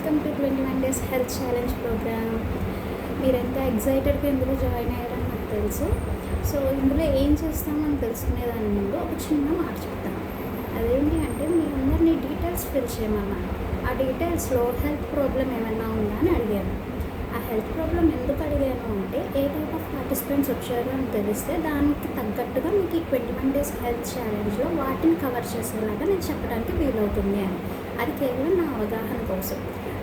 Welcome to 21 days health challenge program. మీరు ఎంత ఎగ్జైటెడ్గా ఇందులో జాయిన్ అయ్యారని నాకు తెలుసు. సో ఇందులో ఏం చేస్తామని తెలుసుకునేదాని ముందు ఒక చిన్న మాట చెప్తాను. అదేంటి అంటే మీ అందరినీ డీటెయిల్స్ ఫిల్ చేయమన్నాను. ఆ డీటెయిల్స్లో హెల్త్ ప్రాబ్లం ఏమైనా ఉందా అని అడిగాను. ఆ హెల్త్ ప్రాబ్లం ఎందుకు అడిగాను అంటే ఏ టైప్ ఆఫ్ పార్టిసిపెంట్స్ వచ్చారు అని తెలిస్తే దానికి తగ్గట్టుగా మీకు ఈ 21 డేస్ హెల్త్ ఛాలెంజ్లో వాటిని కవర్ చేసేలాగా నేను చెప్పడానికి వీలవుతుంది అని. అది కేవలం నా అవగాహన కోసం,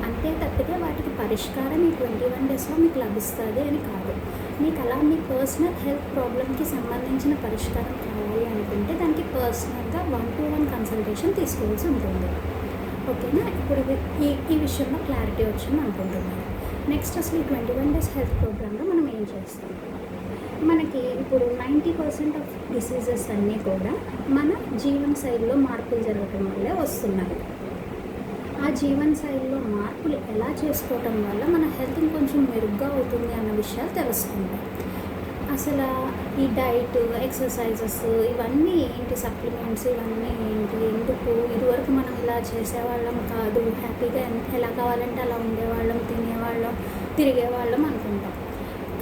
అంతే తప్పితే వాటికి పరిష్కారం ఈ 21 డేస్లో మీకు లభిస్తుంది అని కాదు. మీకు అలా మీ పర్సనల్ హెల్త్ ప్రాబ్లమ్కి సంబంధించిన పరిష్కారం కావాలి అనుకుంటే దానికి పర్సనల్గా 1-to-1 కన్సల్టేషన్ తీసుకోవాల్సి ఉంటుంది. ఓకేనా? ఇప్పుడు ఈ విషయంలో క్లారిటీ వచ్చింది అనుకుంటున్నాను. నెక్స్ట్ అసలు ఈ 21 డేస్ హెల్త్ ప్రోగ్రాంలో మనం ఏం చేస్తాం? మనకి ఇప్పుడు 90% ఆఫ్ డిసీజెస్ అన్నీ కూడా మన జీవన శైలిలో మార్పులు జరగటం వల్లే వస్తున్నాయి. ఆ జీవన శైలిలో మార్పులు ఎలా చేసుకోవటం వల్ల మన హెల్త్ కొంచెం మెరుగ్గా అవుతుంది అన్న విషయాలు తెలుసుకుంటాం. అసలు ఈ డైట్, ఎక్సర్సైజెస్ ఇవన్నీ ఏంటి, సప్లిమెంట్స్ ఇవన్నీ ఏంటి, ఎందుకు ఇదివరకు మనం ఇలా చేసేవాళ్ళం కాదు, హ్యాపీగా ఎలా కావాలంటే అలా ఉండేవాళ్ళం, తినేవాళ్ళం, తిరిగేవాళ్ళం అనుకుంటాం.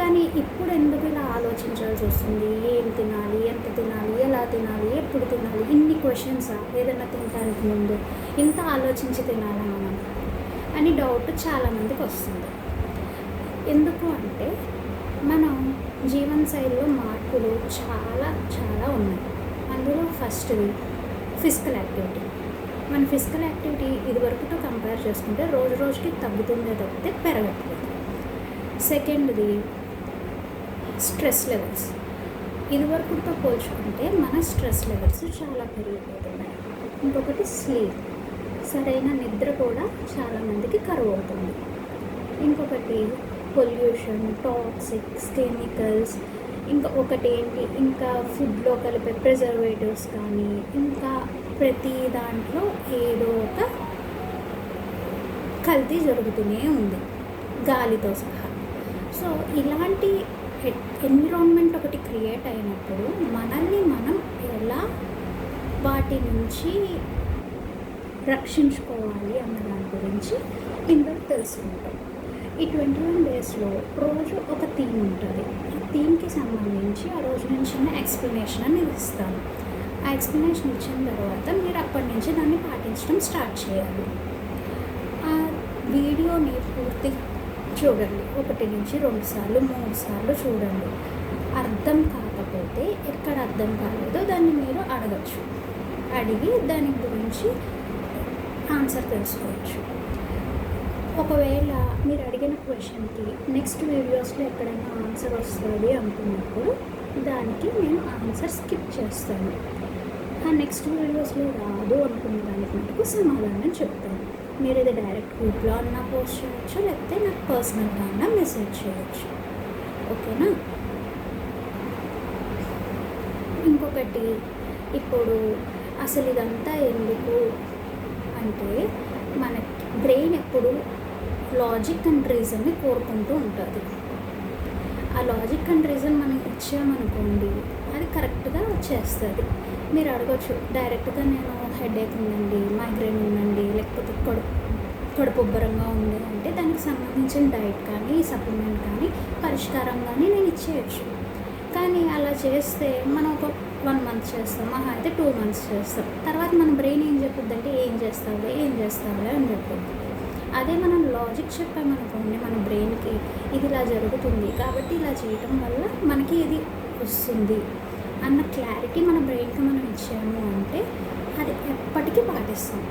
కానీ ఇప్పుడు ఎందుకు ఇలా ఆలోచించాల్సి వస్తుంది? ఏం తినాలి, ఎంత తినాలి, ఎలా తినాలి, ఎప్పుడు తినాలి, ఇన్ని క్వశ్చన్స్ ఏదైనా తినడానికి ముందు ఇంత ఆలోచించి తినాలా మనం అని డౌట్ చాలామందికి వస్తుంది. ఎందుకు అంటే మనం జీవన శైలిలో మార్పులు చాలా ఉన్నాయి. అందులో ఫస్ట్ది ఫిజికల్ యాక్టివిటీ. మన ఫిజికల్ యాక్టివిటీ ఇదివరకుతో కంపేర్ చేసుకుంటే రోజు రోజుకి తగ్గుతుందే తప్పితే పెరగట్లేదు. సెకండ్ది స్ట్రెస్ లెవెల్స్. ఇదివరకుతో పోల్చుకుంటే మన స్ట్రెస్ లెవెల్స్ చాలా పెరిగిపోతున్నాయి. ఇంకొకటి స్లీప్, సరైన నిద్ర కూడా చాలామందికి కరువు అవుతుంది. ఇంకొకటి పొల్యూషన్, టాక్సిక్స్, కెమికల్స్, ఒకటి ఏంటి, ఇంకా ఫుడ్లో కలిపే ప్రిజర్వేటివ్స్ కానీ, ఇంకా ప్రతి దాంట్లో ఏదో ఒక కల్తీ జరుగుతూనే ఉంది, గాలితో సహా. సో ఇలాంటి ఎన్విరాన్మెంట్ ఒకటి క్రియేట్ అయినప్పుడు మనల్ని మనం ఎలా వాటి నుంచి రక్షించుకోవాలి అన్న దాని గురించి ఇందులో తెలుసుకుంటాం. ఈ 21 డేస్లో రోజు ఒక థీమ్ ఉంటుంది. ఈ థీమ్కి సంబంధించి ఆ రోజు నేను చిన్న ఎక్స్ప్లెనేషన్ అనేది ఇస్తాను. ఆ ఎక్స్ప్లెనేషన్ ఇచ్చిన తర్వాత మీరు అప్పటి నుంచి దాన్ని పాటించడం స్టార్ట్ చేయాలి. ఆ వీడియోని పూర్తి చూడండి, 1 నుంచి 2 సార్లు 3 సార్లు చూడండి. అర్థం కాకపోతే ఎక్కడ అర్థం కాలేదో దాన్ని మీరు అడగచ్చు, అడిగి దాని గురించి ఆన్సర్ తెలుసుకోవచ్చు. ఒకవేళ మీరు అడిగిన క్వశ్చన్కి నెక్స్ట్ వీడియోస్లో ఎక్కడైనా ఆన్సర్ వస్తుంది అనుకున్నప్పుడు దానికి నేను ఆన్సర్ స్కిప్ చేస్తాను. ఆ నెక్స్ట్ వీడియోస్లో రాదు అనుకున్న దానికి మటుకు సమాధానం చెప్తాను. మీరు ఇది డైరెక్ట్ గ్రూప్లో అన్నా పోస్ట్ చేయవచ్చు, లేకపోతే నాకు పర్సనల్గా అన్నా మెసేజ్ చేయవచ్చు. ఓకేనా? ఇంకొకటి, ఇప్పుడు అసలు ఇదంతా ఎందుకు అంటే మన బ్రెయిన్ ఎప్పుడు లాజిక్ అండ్ రీజన్ని కోరుకుంటూ ఉంటుంది. ఆ లాజిక్ అండ్ రీజన్ మనం ఇచ్చామనుకోండి అది కరెక్ట్గా చేస్తుంది. మీరు అడగచ్చు డైరెక్ట్గా, నేను హెడేక్ ఉందండి, మైగ్రేన్ ఉందండి, లేకపోతే కడుపు ఉబ్బరంగా ఉంది అంటే దానికి సంబంధించిన డైట్ కానీ, సప్లిమెంట్ కానీ, పరిష్కారం కానీ నేను ఇచ్చేయచ్చు. కానీ అలా చేస్తే మనం ఒక 1 మంత్ చేస్తాం, మహా అయితే 2 మంత్స్ చేస్తాం. తర్వాత మన బ్రెయిన్ ఏం చెప్పుద్ది అంటే ఏం చేస్తావులే అని చెప్పుద్ది. అదే మనం లాజిక్ చెప్పామనుకోండి మన బ్రెయిన్కి, ఇది ఇలా జరుగుతుంది కాబట్టి ఇలా చేయటం వల్ల మనకి ఇది వస్తుంది అన్న క్లారిటీ మన బ్రెయిన్కి మనం ఇచ్చాము అంటే అది ఎప్పటికీ పాటిస్తాం.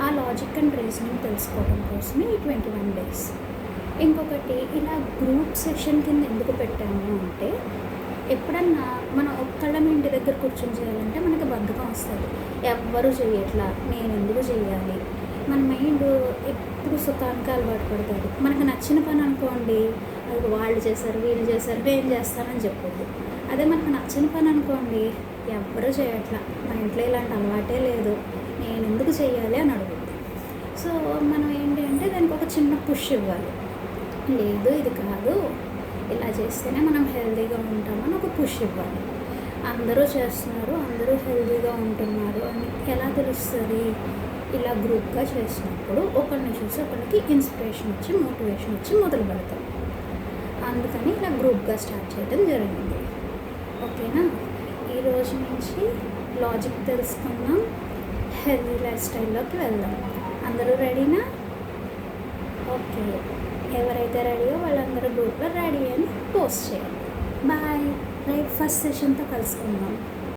ఆ లాజిక్ అండ్ రీజనింగ్ తెలుసుకోవడం కోసమే ఈ 21 డేస్. ఇంకొకటి, ఇలా గ్రూప్ సెషన్ కింద ఎందుకు పెట్టాము అంటే ఎప్పుడన్నా మనం ఒక్కళ్ళం ఇంటి దగ్గర కూర్చొని చేయాలంటే మనకి బద్ధకం వస్తుంది. ఎవ్వరూ చేయట్లా, నేను ఎందుకు చేయాలి? మన మైండ్ ఎప్పుడు సుఖానికి అలవాటు పడుతుంది. మనకు నచ్చిన పని అనుకోండి, అది వాళ్ళు చేశారు, వీళ్ళు చేశారు, నేను చేస్తానని చెప్పొద్దు. అదే మనకు నచ్చిన పని అనుకోండి, ఎవ్వరూ చేయట్లా, మా ఇంట్లో ఇలాంటి అలవాటే లేదు, నేను ఎందుకు చేయాలి అని అడుగుద్ది. సో మనం ఏంటి అంటే దానికి ఒక చిన్న పుష్ ఇవ్వాలి. లేదు ఇది కాదు, ఇలా చేస్తేనే మనం హెల్తీగా ఉంటామని ఒక పుష్ ఇవ్వాలి. అందరూ చేస్తున్నారు, అందరూ హెల్తీగా ఉంటున్నారు అని ఎలా తెలుస్తుంది? ఇలా గ్రూప్గా చేసినప్పుడు ఒకరిని చూసి ఒకరికి ఇన్స్పిరేషన్ వచ్చి మోటివేషన్ వచ్చి మొదలు పెడతాం. అందుకని ఇలా గ్రూప్గా స్టార్ట్ చేయడం జరిగింది. ఓకేనా? ఈ రోజు నుంచి లాజిక్ తెలుసుకుందాం, హెల్తీ లైఫ్ స్టైల్లోకి వెళ్దాం. అందరూ రెడీనా? ఓకే, ఎవరైతే రెడీయో వాళ్ళందరూ గ్రూప్లో రెడీ అని పోస్ట్ చేయండి. బాయ్. రేపు ఫస్ట్ సెషన్తో కలుసుకుందాం.